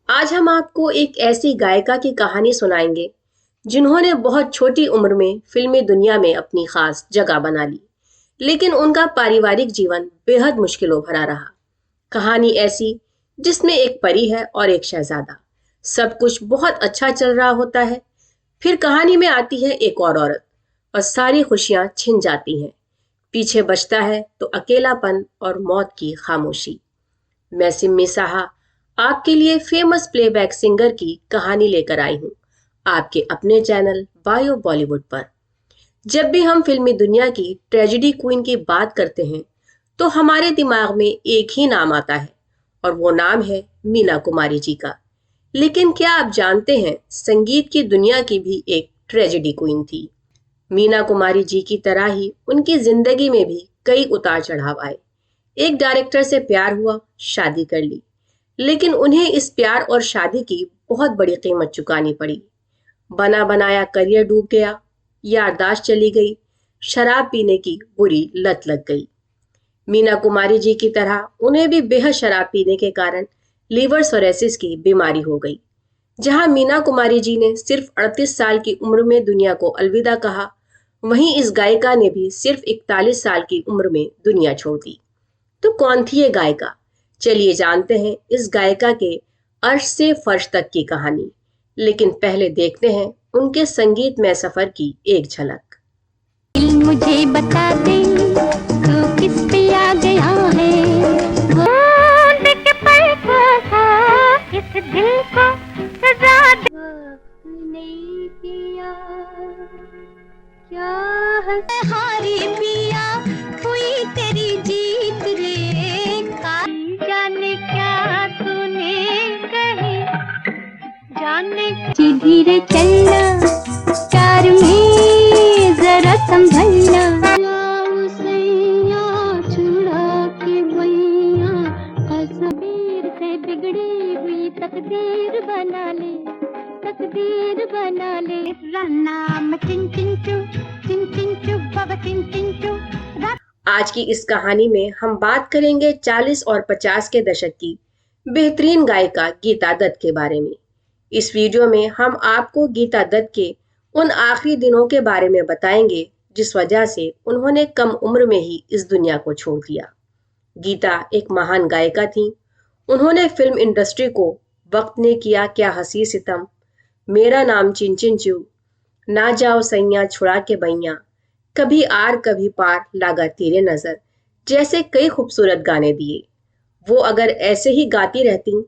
आज हम आपको एक ऐसी गायिका की कहानी सुनाएंगे जिन्होंने बहुत छोटी उम्र में फिल्मी दुनिया में अपनी खास जगह बना ली, लेकिन उनका पारिवारिक जीवन बेहद मुश्किलों भरा रहा। कहानी ऐसी जिसमें एक परी है और एक शहजादा। सब कुछ बहुत अच्छा चल रहा होता है, फिर कहानी में आती है एक और औरत और सारी खुशियां छिन जाती हैं। पीछे बचता है तो अकेलापन और मौत की खामोशी। मैं सिम्मी साहा आपके लिए फेमस प्लेबैक सिंगर की कहानी लेकर आई हूँ, आपके अपने चैनल बायो बॉलीवुड पर। जब भी हम फिल्मी दुनिया की ट्रेजेडी क्वीन की बात करते हैं तो हमारे दिमाग में एक ही नाम आता है, और वो नाम है मीना कुमारी जी का। लेकिन क्या आप जानते हैं, संगीत की दुनिया की भी एक ट्रेजेडी क्वीन थी। मीना कुमारी जी की तरह ही उनकी जिंदगी में भी कई उतार चढ़ाव आए। एक डायरेक्टर से प्यार हुआ, शादी कर ली, लेकिन उन्हें इस प्यार और शादी की बहुत बड़ी कीमत चुकानी पड़ी। बना बनाया करियर डूब गया, याददाश्त चली गई, शराब पीने की बुरी लत लग गई। मीना कुमारी जी की तरह उन्हें भी बेहद शराब पीने के कारण लीवर सोरेसिस की बीमारी हो गई। जहां मीना कुमारी जी ने सिर्फ 38 साल की उम्र में दुनिया को अलविदा कहा, वहीं इस गायिका ने भी सिर्फ 41 साल की उम्र में दुनिया छोड़ दी। तो कौन थी ये गायिका? चलिए जानते हैं इस गायिका के अर्श से फर्श तक की कहानी। लेकिन पहले देखते हैं उनके संगीत में सफर की एक झलक। दिल मुझे बता दे तू किस पे आ गया है, बूंद के पलकों को इस दिल को सजा दे। वक्त नहीं किया क्या हारी पिया, हुई तेरी जीत रे का। जाने क्या तूने कही, जाने धीरे चलना प्यार में जरा संभलना। सैया छुड़ा के भैया, तस्वीर से बिगड़ी हुई तकदीर बना ले, तकदीर बना ले। नाम चिन चिन चू बाबा चिन चिन चू। आज की इस कहानी में हम बात करेंगे 40 और 50 के दशक की बेहतरीन गायिका गीता दत्त के बारे में। इस वीडियो में हम आपको गीता दत्त के उन आखिरी दिनों के बारे में बताएंगे जिस वजह से उन्होंने कम उम्र में ही इस दुनिया को छोड़ दिया। गीता एक महान गायिका थी। उन्होंने फिल्म इंडस्ट्री को वक्त ने किया क्या हंसी सितम, मेरा नाम चिन चिन चू, ना जाओ सैया छुड़ा के बैया, कभी आर कभी पार, लागा तेरे नजर जैसे कई खूबसूरत गाने दिए। वो अगर ऐसे ही गाती रहती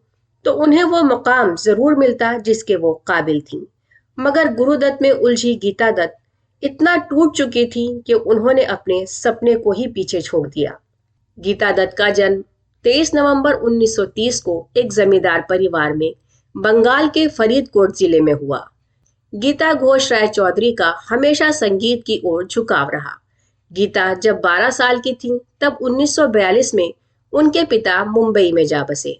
तो उन्हें वो मकाम जरूर मिलता जिसके वो काबिल थीं। मगर गुरुदत्त में उलझी गीता दत्त इतना टूट चुकी थी कि उन्होंने अपने सपने को ही पीछे छोड़ दिया। गीता दत्त का जन्म 23 नवंबर 1930 को एक जमींदार परिवार में बंगाल के फरीदकोट जिले में हुआ। गीता घोष राय चौधरी का हमेशा संगीत की ओर झुकाव रहा। गीता जब 12 साल की थी तब 1942 में उनके पिता मुंबई में जा बसे।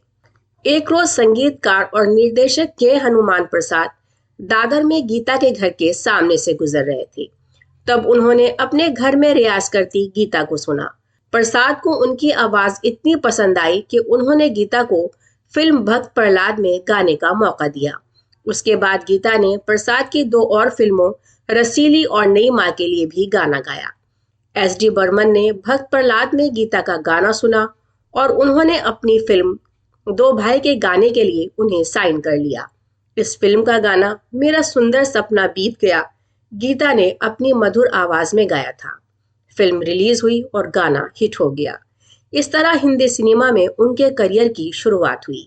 एक रोज संगीतकार और निर्देशक के हनुमान प्रसाद दादर में गीता के घर के सामने से गुजर रहे थे। तब उन्होंने अपने घर में रियाज करती गीता को सुना। प्रसाद को उनकी आवाज इतनी पसंद आई कि उन्होंने गीता को फिल्म भक्त प्रहलाद में गाने का मौका दिया। उसके बाद गीता ने प्रसाद की 2 और फिल्मों रसीली और नई माँ के लिए भी गाना गाया। SD बर्मन ने भक्त प्रहलाद में गीता का गाना सुना और उन्होंने अपनी फिल्म 2 भाई के गाने के लिए उन्हें साइन कर लिया। इस फिल्म का गाना मेरा सुंदर सपना बीत गया गीता ने अपनी मधुर आवाज में गाया था। फिल्म रिलीज हुई और गाना हिट हो गया। इस तरह हिंदी सिनेमा में उनके करियर की शुरुआत हुई।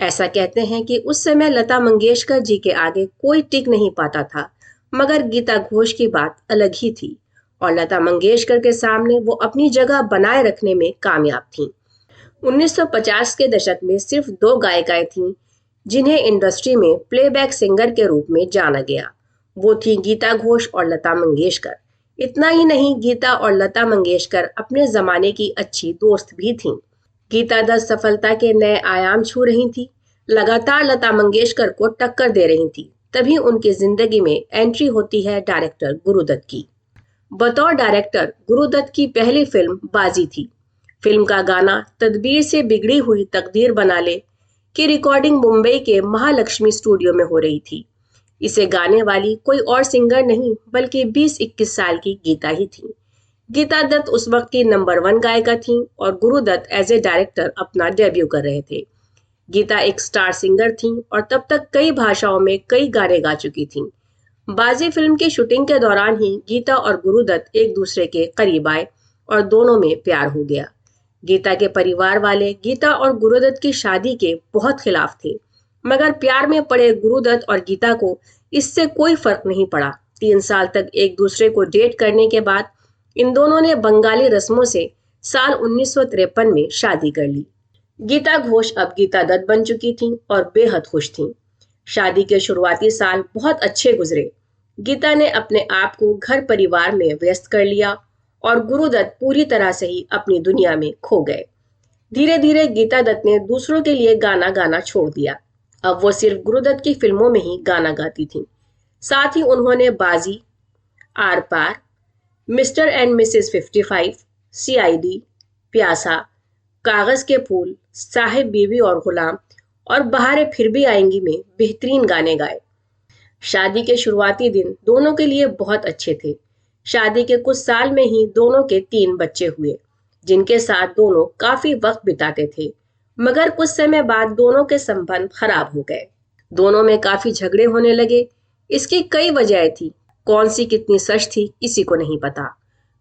ऐसा कहते हैं कि उस समय लता मंगेशकर जी के आगे कोई टिक नहीं पाता था, मगर गीता घोष की बात अलग ही थी और लता मंगेशकर के सामने वो अपनी जगह बनाए रखने में कामयाब थीं। 1950 के दशक में सिर्फ 2 गायिकाएं थीं जिन्हें इंडस्ट्री में प्लेबैक सिंगर के रूप में जाना गया। वो थी गीता घोष और लता मंगेशकर। इतना ही नहीं, गीता और लता मंगेशकर अपने जमाने की अच्छी दोस्त भी थीं। गीता दत्त सफलता के नए आयाम छू रही थी, लगातार लता मंगेशकर को टक्कर दे रही थी। तभी उनकी जिंदगी में एंट्री होती है डायरेक्टर गुरुदत्त की। बतौर डायरेक्टर गुरुदत्त की पहली फिल्म बाजी थी। फिल्म का गाना तदबीर से बिगड़ी हुई तकदीर बना ले कि रिकॉर्डिंग मुंबई के महालक्ष्मी स्टूडियो में हो रही थी। इसे गाने वाली कोई और सिंगर नहीं बल्कि 20-21 साल की गीता ही थी। गीता दत्त उस वक्त की नंबर 1 गायिका थी और गुरुदत्त एज ए डायरेक्टर अपना डेब्यू कर रहे थे। गीता एक स्टार सिंगर थी और तब तक कई भाषाओं में कई गाने गा चुकी थीं। बाजी फिल्म की शूटिंग के दौरान ही गीता और गुरुदत्त एक दूसरे के करीब आए और दोनों में प्यार हो गया। गीता के परिवार वाले गीता और गुरुदत्त की शादी के बहुत खिलाफ थे, मगर प्यार में पड़े गुरुदत्त और गीता को इससे कोई फर्क नहीं पड़ा। 3 साल तक एक दूसरे को डेट करने के बाद इन दोनों ने बंगाली रस्मों से साल 1953 में शादी कर ली। गीता घोष अब गीता दत्त बन चुकी थीं और बेहद खुश थीं। शादी के शुरुआती साल बहुत अच्छे गुजरे। गीता ने अपने आप को घर परिवार में व्यस्त कर लिया और गुरुदत्त पूरी तरह से ही अपनी दुनिया में खो गए। धीरे धीरे गीता दत्त ने दूसरों के लिए गाना गाना छोड़ दिया। अब वो सिर्फ गुरुदत्त की फिल्मों में ही गाना गाती थीं। साथ ही उन्होंने Baazi, Aar Paar, Mr and Mrs 55, CID, Pyaasa, Kaagaz के फूल, साहिब बीवी और गुलाम और बहारें फिर भी आएंगी में बेहतरीन गाने गाए। शादी के शुरुआती दिन दोनों के लिए बहुत अच्छे थे। शादी के कुछ साल में ही दोनों के 3 बच्चे हुए, जिनके साथ दोनों काफी वक्त बिताते थे। मगर कुछ समय बाद दोनों के संबंध खराब हो गए। दोनों में काफी झगड़े होने लगे। इसकी कई वजह थी, कौन सी कितनी सच थी किसी को नहीं पता।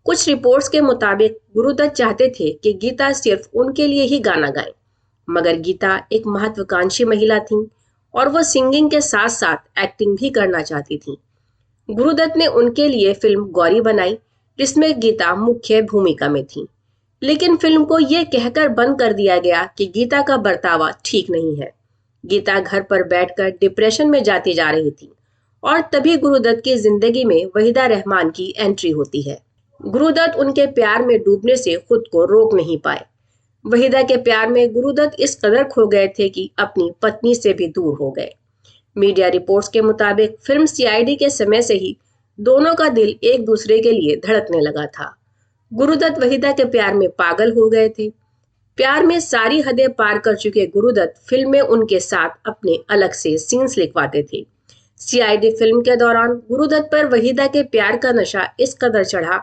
कुछ रिपोर्ट्स के मुताबिक गुरुदत्त चाहते थे कि गीता सिर्फ उनके लिए ही गाना गाए, मगर गीता एक महत्वाकांक्षी महिला थी और वो सिंगिंग के साथ साथ एक्टिंग भी करना चाहती थी। गुरुदत्त ने उनके लिए फिल्म गौरी बनाई, जिसमें गीता मुख्य भूमिका में थी। लेकिन फिल्म को यह कहकर बंद कर दिया गया कि गीता का बर्तावा ठीक नहीं है। गीता घर पर बैठकर डिप्रेशन में जाती जा रही थी और तभी गुरुदत्त की जिंदगी में वहीदा रहमान की एंट्री होती है। गुरुदत्त उनके प्यार में डूबने से खुद को रोक नहीं पाए। वहीदा के प्यार में गुरुदत्त इस कदर खो गए थे कि अपनी पत्नी से भी दूर हो गए। मीडिया रिपोर्ट्स के मुताबिक फिल्म सीआईडी के समय से ही दोनों का दिल एक दूसरे के लिए धड़कने लगा था। गुरुदत्त वहीदा के प्यार में पागल हो गए थे। प्यार में सारी हदें पार कर चुके गुरुदत्त फिल्म में उनके साथ अपने अलग से सीन्स लिखवाते थे। सीआईडी फिल्म के दौरान गुरुदत्त पर वहीदा के प्यार का नशा इस कदर चढ़ा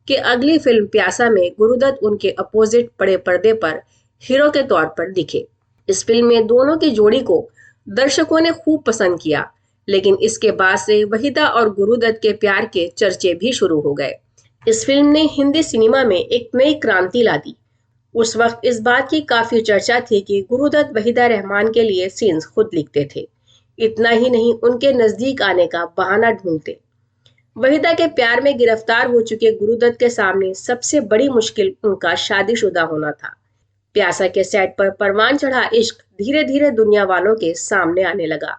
कि अगली फिल्म प्यासा में गुरुदत्त उनके अपोजिट बड़े पर्दे पर हीरो के तौर पर दिखे। इस फिल्म में दोनों की जोड़ी को दर्शकों ने खूब पसंद किया, लेकिन इसके बाद से वहीदा और गुरुदत्त के प्यार के चर्चे भी शुरू हो गए। इस फिल्म ने हिंदी सिनेमा में एक नई क्रांति ला दी। उस वक्त इस बात की काफी चर्चा थी कि गुरुदत्त वहीदा रहमान के लिए सीन्स खुद लिखते थे। इतना ही नहीं, उनके नजदीक आने का बहाना ढूंढते। वहीदा के प्यार में गिरफ्तार हो चुके गुरुदत्त के सामने सबसे बड़ी मुश्किल उनका शादीशुदा होना था। प्यासा के सेट पर परवान चढ़ा इश्क धीरे धीरे दुनिया वालों के सामने आने लगा।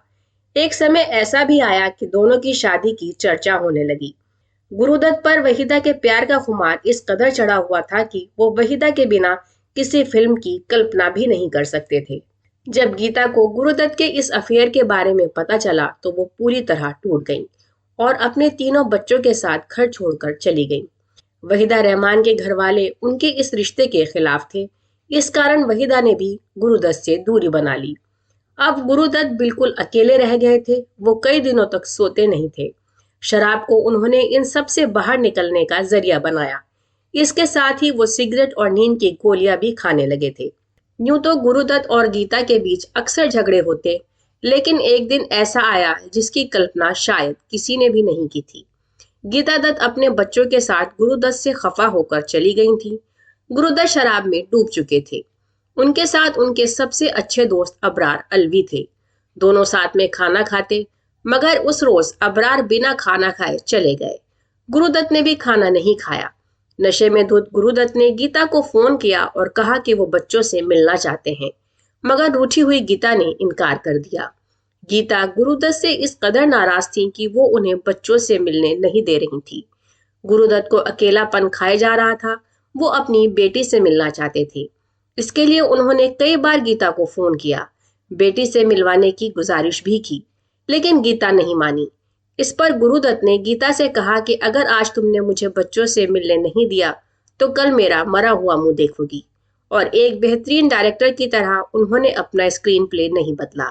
एक समय ऐसा भी आया कि दोनों की शादी की चर्चा होने लगी। गुरुदत्त पर वहीदा के प्यार का खुमार इस कदर चढ़ा हुआ था कि वो वहीदा के बिना किसी फिल्म की कल्पना भी नहीं कर सकते थे। जब गीता को गुरुदत्त के इस अफेयर के बारे में पता चला तो वो पूरी तरह टूट गई और अपने तीनों बच्चों के साथ घर छोड़कर चली गई। वहीदा रहमान के घर वाले उनके इस रिश्ते के खिलाफ थे। इस कारण वहीदा ने भी गुरुदत्त से दूरी बना ली। अब गुरुदत्त बिल्कुल अकेले रह गए थे। वो कई दिनों तक सोते नहीं थे। शराब को उन्होंने इन सब से बाहर निकलने का जरिया बनाया। इसके साथ ही वो सिगरेट और नींद की गोलियां भी खाने लगे थे। यूं तो गुरुदत्त और गीता के बीच अक्सर झगड़े होते, लेकिन एक दिन ऐसा आया जिसकी कल्पना शायद किसी ने भी नहीं की थी। गीता दत्त अपने बच्चों के साथ गुरुदत्त से खफा होकर चली गई थी। गुरुदत्त शराब में डूब चुके थे। उनके साथ उनके सबसे अच्छे दोस्त अबरार अलवी थे। दोनों साथ में खाना खाते, मगर उस रोज अबरार बिना खाना खाए चले गए। गुरुदत्त ने भी खाना नहीं खाया। नशे में धुत गुरुदत्त ने गीता को फोन किया और कहा कि वो बच्चों से मिलना चाहते हैं, मगर रूठी हुई गीता ने इनकार कर दिया। गीता गुरुदत्त से इस कदर नाराज थी कि वो उन्हें बच्चों से मिलने नहीं दे रही थी। गुरुदत्त को अकेलापन खाए जा रहा था। वो अपनी बेटी से मिलना चाहते थे। इसके लिए उन्होंने कई बार गीता को फोन किया, बेटी से मिलवाने की गुजारिश भी की, लेकिन गीता नहीं मानी। इस पर गुरुदत्त ने गीता से कहा कि अगर आज तुमने मुझे बच्चों से मिलने नहीं दिया तो कल मेरा मरा हुआ मुंह देखोगी। और एक बेहतरीन डायरेक्टर की तरह उन्होंने अपना स्क्रीन प्ले नहीं बदला।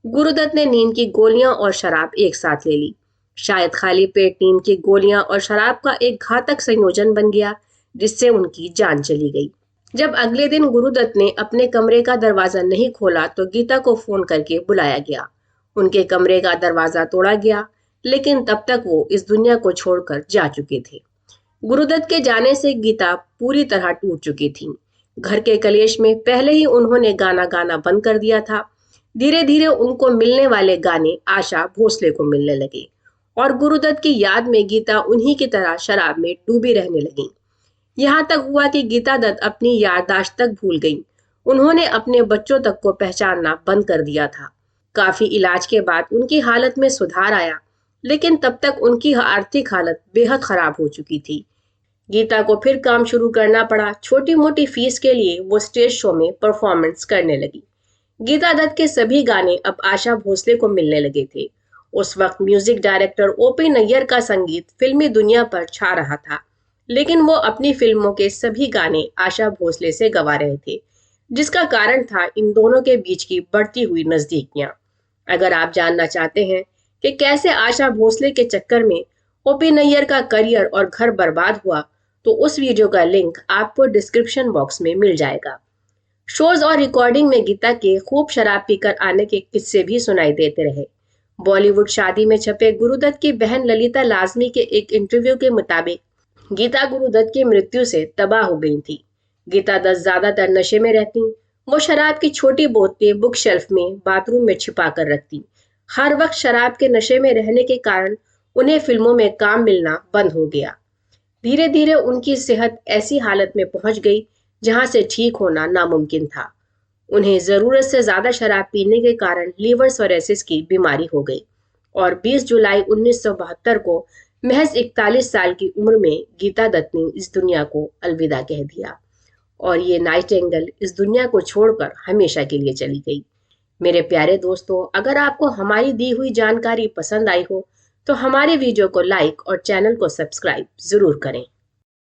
गुरुदत्त ने नींद की गोलियां और शराब एक साथ ले ली। शायद खाली पेट नींद की गोलियां और शराब का एक घातक संयोजन बन गया, जिससे उनकी जान चली गई। जब अगले दिन गुरुदत्त ने अपने कमरे का दरवाजा नहीं खोला तो गीता को फोन करके बुलाया गया। उनके कमरे का दरवाजा तोड़ा गया, लेकिन तब तक वो इस दुनिया को छोड़कर जा चुके थे। गुरुदत्त के जाने से गीता पूरी तरह टूट चुकी थी। घर के कलेश में पहले ही उन्होंने गाना गाना बंद कर दिया था। धीरे धीरे उनको मिलने वाले गाने आशा भोसले को मिलने लगे और गुरुदत्त की याद में गीता उन्हीं की तरह शराब में डूबी रहने लगी। यहाँ तक हुआ कि गीता दत्त अपनी याददाश्त तक भूल गई। उन्होंने अपने बच्चों तक को पहचानना बंद कर दिया था। काफी इलाज के बाद उनकी हालत में सुधार आया, लेकिन तब तक उनकी आर्थिक हालत बेहद खराब हो चुकी थी। गीता को फिर काम शुरू करना पड़ा। छोटी मोटी फीस के लिए वो स्टेज शो में परफॉर्मेंस करने लगी। गीता दत्त के सभी गाने अब आशा भोसले को मिलने लगे थे। उस वक्त म्यूजिक डायरेक्टर ओपी नैयर का संगीत फिल्मी दुनिया पर छा रहा था, लेकिन वो अपनी फिल्मों के सभी गाने आशा भोसले से गवा रहे थे, जिसका कारण था इन दोनों के बीच की बढ़ती हुई नजदीकियां। अगर आप जानना चाहते हैं कि कैसे आशा भोसले के चक्कर में ओपी नैयर का करियर और घर बर्बाद हुआ, तो उस वीडियो का लिंक आपको डिस्क्रिप्शन बॉक्स में मिल जाएगा। शोज और रिकॉर्डिंग में गीता के खूब शराब पीकर आने के किस्से भी सुनाई देते रहे। बॉलीवुड शादी में छपे गुरुदत्त की बहन ललिता लाजमी के एक इंटरव्यू के मुताबिक गीता गुरुदत्त की मृत्यु से तबाह हो गई थी। गीता दत्त ज्यादातर नशे में रहती। वो शराब की छोटी बोतलें बुक शेल्फ में बाथरूम में छिपा कर रखती। हर वक्त शराब के नशे में रहने के कारण उन्हें फिल्मों में काम मिलना बंद हो गया। धीरे धीरे उनकी सेहत ऐसी हालत में पहुंच गई जहां से ठीक होना नामुमकिन था। उन्हें जरूरत से ज्यादा शराब पीने के कारण लीवर सोरेसिस की बीमारी हो गई और 20 जुलाई 1972 को महज 41 साल की उम्र में गीता दत्त ने इस दुनिया को अलविदा कह दिया और ये नाइटिंगेल इस दुनिया को छोड़कर हमेशा के लिए चली गई। मेरे प्यारे दोस्तों, अगर आपको हमारी दी हुई जानकारी पसंद आई हो तो हमारे वीडियो को लाइक और चैनल को सब्सक्राइब जरूर करें।